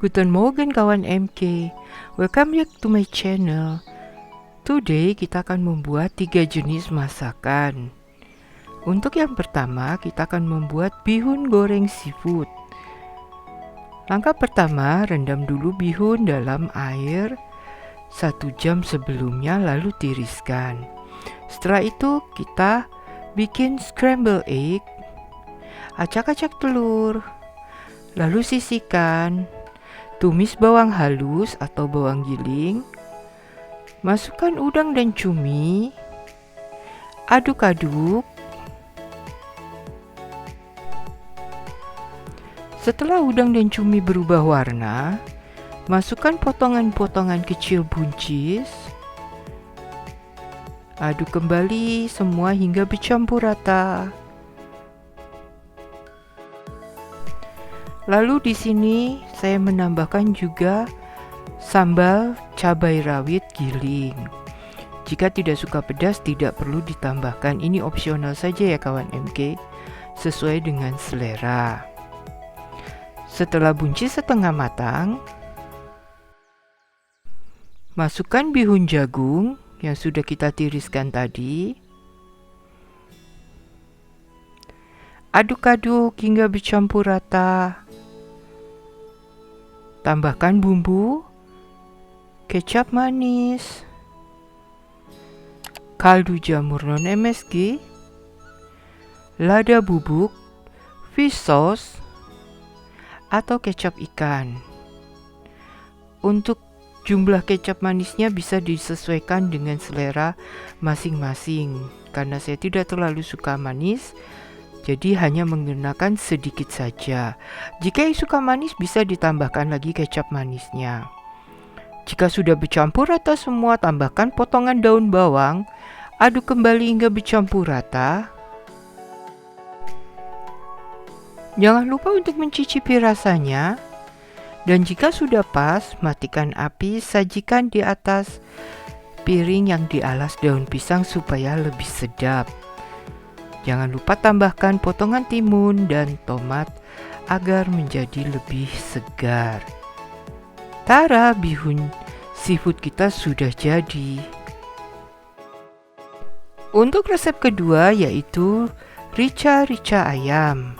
Guten Morgen kawan MK, welcome back to my channel. Today kita akan membuat 3 jenis masakan. Untuk yang pertama kita akan membuat bihun goreng seafood. Langkah pertama, rendam dulu bihun dalam air 1 jam sebelumnya lalu tiriskan. Setelah itu kita bikin scramble egg, acak-acak telur, lalu sisihkan. Tumis bawang halus atau bawang giling, masukkan udang dan cumi, aduk-aduk. Setelah udang dan cumi berubah warna, masukkan potongan-potongan kecil buncis. Aduk kembali semua hingga bercampur rata. Lalu di sini saya menambahkan juga sambal cabai rawit giling. Jika tidak suka pedas tidak perlu ditambahkan, ini opsional saja ya kawan MK, sesuai dengan selera. Setelah buncis setengah matang, masukkan bihun jagung yang sudah kita tiriskan tadi. Aduk-aduk hingga bercampur rata. Tambahkan bumbu, kecap manis, kaldu jamur non MSG, lada bubuk, fish sauce, atau kecap ikan. Untuk jumlah kecap manisnya bisa disesuaikan dengan selera masing-masing. Karena saya tidak terlalu suka manis, jadi hanya menggunakan sedikit saja. Jika suka manis bisa ditambahkan lagi kecap manisnya. Jika sudah bercampur rata semua, tambahkan potongan daun bawang. Aduk kembali hingga bercampur rata. Jangan lupa untuk mencicipi rasanya. Dan jika sudah pas, matikan api, sajikan di atas piring yang dialas daun pisang supaya lebih sedap. Jangan lupa tambahkan potongan timun dan tomat agar menjadi lebih segar. Tara, bihun seafood kita sudah jadi. Untuk resep kedua yaitu rica-rica ayam.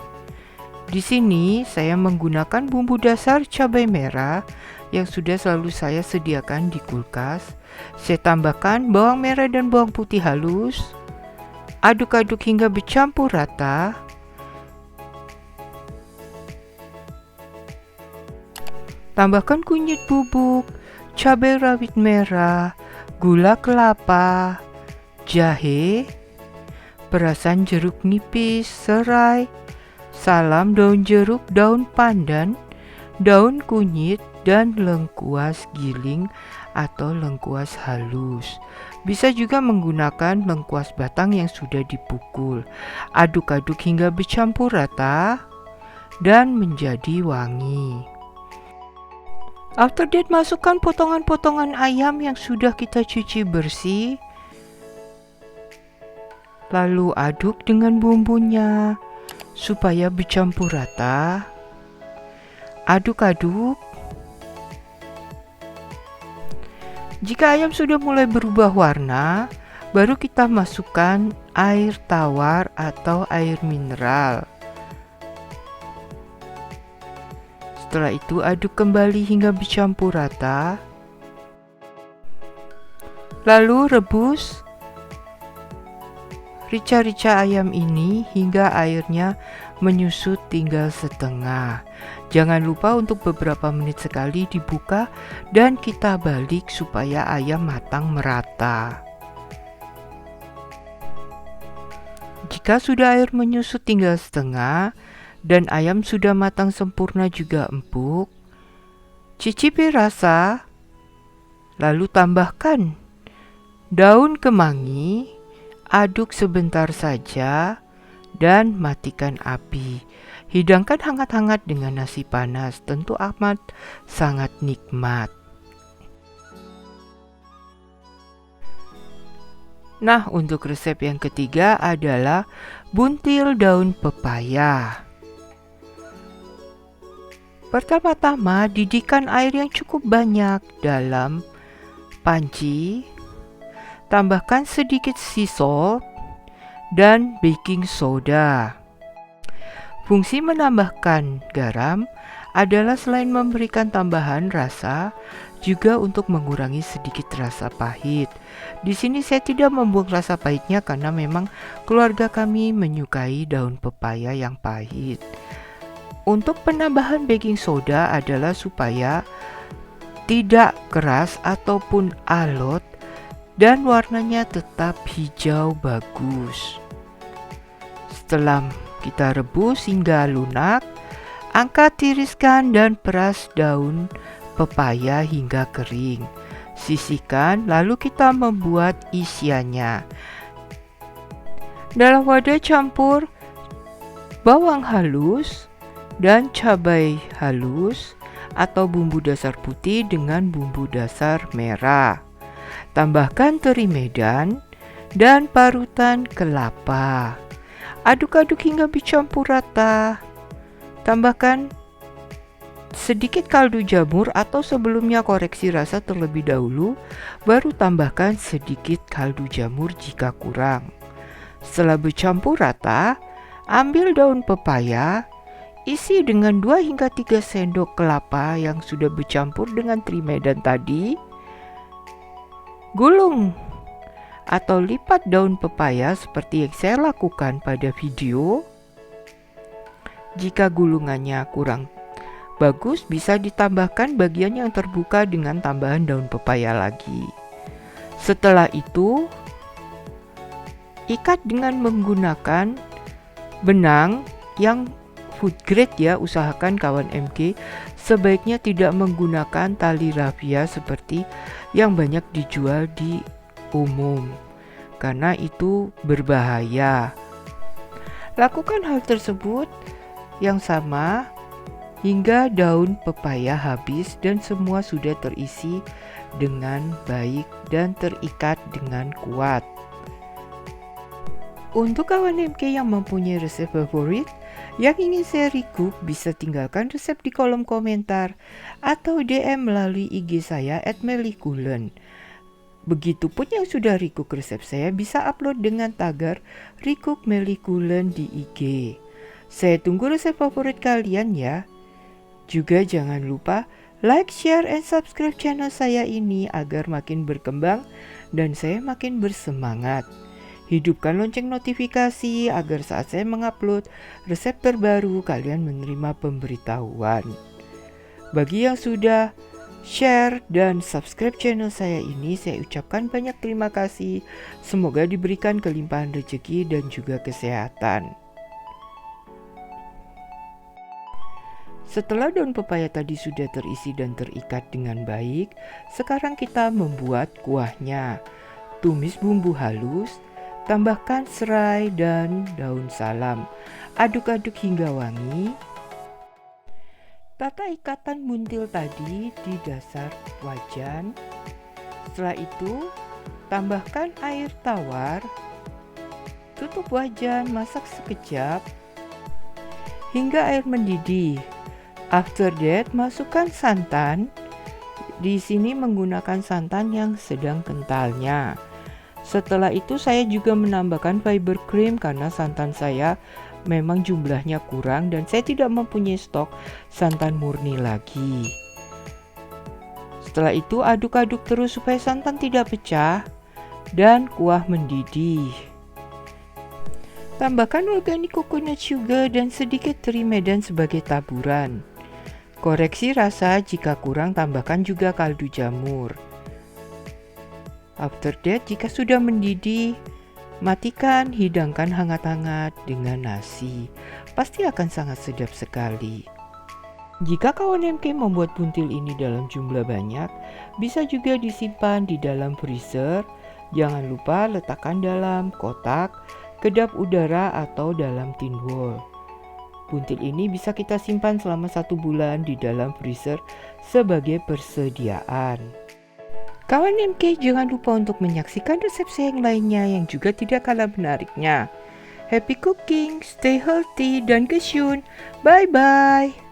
Di sini saya menggunakan bumbu dasar cabai merah yang sudah selalu saya sediakan di kulkas. Saya tambahkan bawang merah dan bawang putih halus. Aduk-aduk hingga bercampur rata. Tambahkan kunyit bubuk, cabai rawit merah, gula kelapa, jahe, perasan jeruk nipis, serai, salam daun jeruk, daun pandan, daun kunyit, dan lengkuas giling atau lengkuas halus. Bisa juga menggunakan lengkuas batang yang sudah dipukul. Aduk-aduk hingga bercampur rata dan menjadi wangi. After that, masukkan potongan-potongan ayam yang sudah kita cuci bersih. Lalu aduk dengan bumbunya supaya bercampur rata. Aduk-aduk. Jika ayam sudah mulai berubah warna, baru kita masukkan air tawar atau air mineral. Setelah itu aduk kembali hingga bercampur rata. Lalu rebus rica-rica ayam ini hingga airnya menyusut tinggal setengah. Jangan lupa untuk beberapa menit sekali dibuka dan kita balik supaya ayam matang merata. Jika sudah air menyusut tinggal setengah dan ayam sudah matang sempurna juga empuk, cicipi rasa, lalu tambahkan daun kemangi, aduk sebentar saja dan matikan api. Hidangkan hangat-hangat dengan nasi panas, tentu amat sangat nikmat. Nah, untuk resep yang ketiga adalah buntil daun pepaya. Pertama-tama, didihkan air yang cukup banyak dalam panci. Tambahkan sedikit sea salt dan baking soda. Fungsi menambahkan garam adalah selain memberikan tambahan rasa, juga untuk mengurangi sedikit rasa pahit. Di sini saya tidak membuang rasa pahitnya karena memang keluarga kami menyukai daun pepaya yang pahit. Untuk penambahan baking soda adalah supaya tidak keras ataupun alot dan warnanya tetap hijau bagus. Setelah kita rebus hingga lunak, angkat, tiriskan dan peras daun pepaya hingga kering. Sisihkan, lalu kita membuat isiannya. Dalam wadah campur bawang halus dan cabai halus atau bumbu dasar putih dengan bumbu dasar merah. Tambahkan teri medan dan parutan kelapa. Aduk-aduk hingga bercampur rata. Tambahkan sedikit kaldu jamur atau sebelumnya koreksi rasa terlebih dahulu, baru tambahkan sedikit kaldu jamur jika kurang. Setelah bercampur rata, ambil daun pepaya, isi dengan 2 hingga 3 sendok kelapa yang sudah bercampur dengan teri medan tadi. Gulung atau lipat daun pepaya seperti yang saya lakukan pada video. Jika gulungannya kurang bagus, bisa ditambahkan bagian yang terbuka dengan tambahan daun pepaya lagi. Setelah itu, ikat dengan menggunakan benang yang food grade ya, usahakan kawan MK sebaiknya tidak menggunakan tali rafia seperti yang banyak dijual di umum karena itu berbahaya. Lakukan hal tersebut yang sama hingga daun pepaya habis dan semua sudah terisi dengan baik dan terikat dengan kuat. Untuk kawan MK yang mempunyai resep favorit yang ingin saya recook, bisa tinggalkan resep di kolom komentar atau DM melalui IG saya @melikulen. Begitupun yang sudah recook resep saya bisa upload dengan tagar recook melikulen di IG. Saya tunggu resep favorit kalian ya. Juga jangan lupa like, share, and subscribe channel saya ini agar makin berkembang dan saya makin bersemangat. Hidupkan lonceng notifikasi agar saat saya mengupload resep terbaru kalian menerima pemberitahuan. Bagi yang sudah share dan subscribe channel saya ini, saya ucapkan banyak terima kasih. Semoga diberikan kelimpahan rezeki dan juga kesehatan. Setelah daun pepaya tadi sudah terisi dan terikat dengan baik, sekarang kita membuat kuahnya. Tumis bumbu halus, tambahkan serai dan daun salam. Aduk-aduk hingga wangi. Tata ikatan buntil tadi di dasar wajan. Setelah itu, tambahkan air tawar. Tutup wajan, masak sekejap hingga air mendidih. After that, masukkan santan. Di sini menggunakan santan yang sedang kentalnya. Setelah itu saya juga menambahkan fiber cream karena santan saya memang jumlahnya kurang dan saya tidak mempunyai stok santan murni lagi. Setelah itu aduk-aduk terus supaya santan tidak pecah dan kuah mendidih. Tambahkan organic coconut sugar dan sedikit teri medan sebagai taburan. Koreksi rasa, jika kurang tambahkan juga kaldu jamur. After that, jika sudah mendidih, matikan, hidangkan hangat-hangat dengan nasi. Pasti akan sangat sedap sekali. Jika kawan MK membuat buntil ini dalam jumlah banyak, bisa juga disimpan di dalam freezer. Jangan lupa letakkan dalam kotak, kedap udara atau dalam tin wall. Buntil ini bisa kita simpan selama 1 bulan di dalam freezer sebagai persediaan. Kawan MK jangan lupa untuk menyaksikan resep saya yang lainnya yang juga tidak kalah menariknya. Happy cooking, stay healthy, dan kesyun. Bye-bye.